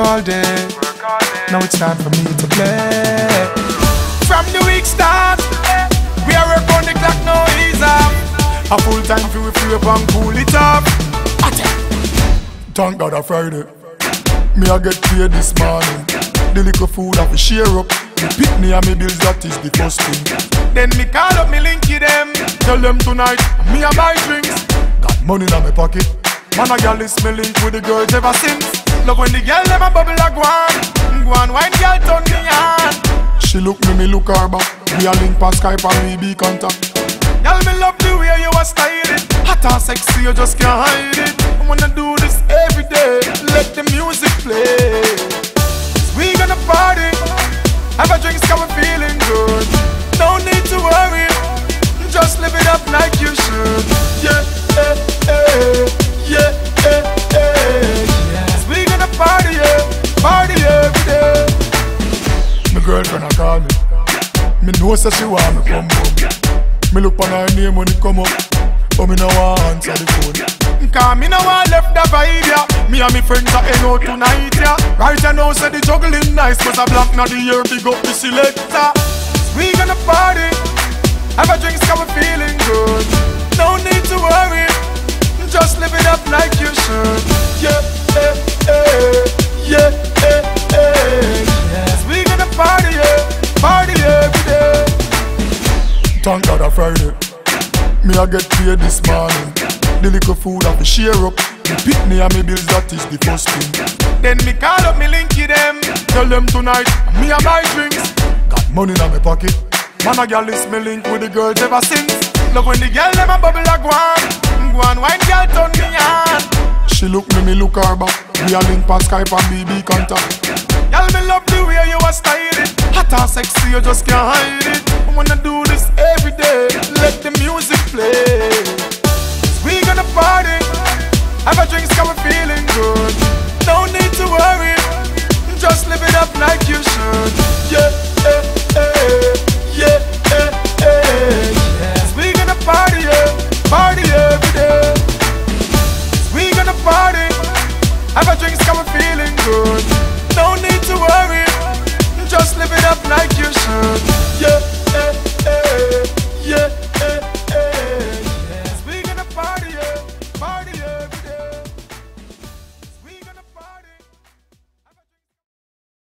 all day. Now it's time for me to play. From the week start, we are work on the clock, no ease up. A full time for we free up and cool it up. Thank God a Friday. Me I get paid this morning. The little food I fi share up. Me pick me and me bills, that is the first thing. Then me call up me linky them. Tell them tonight me a buy drinks. Got money in my pocket. Man a girl is me link with the girls ever since. Love when the girl them a bubble a go on wine girl turn me on. She look me look her back. We a link past Skype and we be contact. Girl me love the way you a style it. Hot and sexy you just can't hide it. I wanna do this every day. Let the music play. We gonna party. Have a drink, cause we're feeling good. No need to worry. Just live it up like you should. Yeah, yeah, yes. We gonna party, party every day. My girlfriend a call me. Me know say she want me come home. Me look on her name when it come up, but me no want answer the phone. Cause me no want left the vibe, yeah. Me and me friends are hang out tonight, yeah. Right now say the juggling nice, cause a black now the year big up the selector. We gonna party, have a drink, cause we're feeling good. No need to worry, just live it up like you should. Yeah, yes. We gonna party, party every day. Thank God a Friday. Me I get paid this morning. The little food I fi share up. Me pick me and me bills, that is the first thing. Then me call up me linky them. Tell them tonight me a buy drinks. Got money in my pocket. Man a girl is me link with the girls ever since. Love when the girl them a bubble a go on wine girl turn me on. She look me look her back. We a link past Skype and BB contact. Girl me love the way you a style it. Hot and sexy you just can't hide it. I wanna do this every day. Let the music play. We gonna party. Have a drink, cause we're feeling good. No need to worry. Just live it up like you should.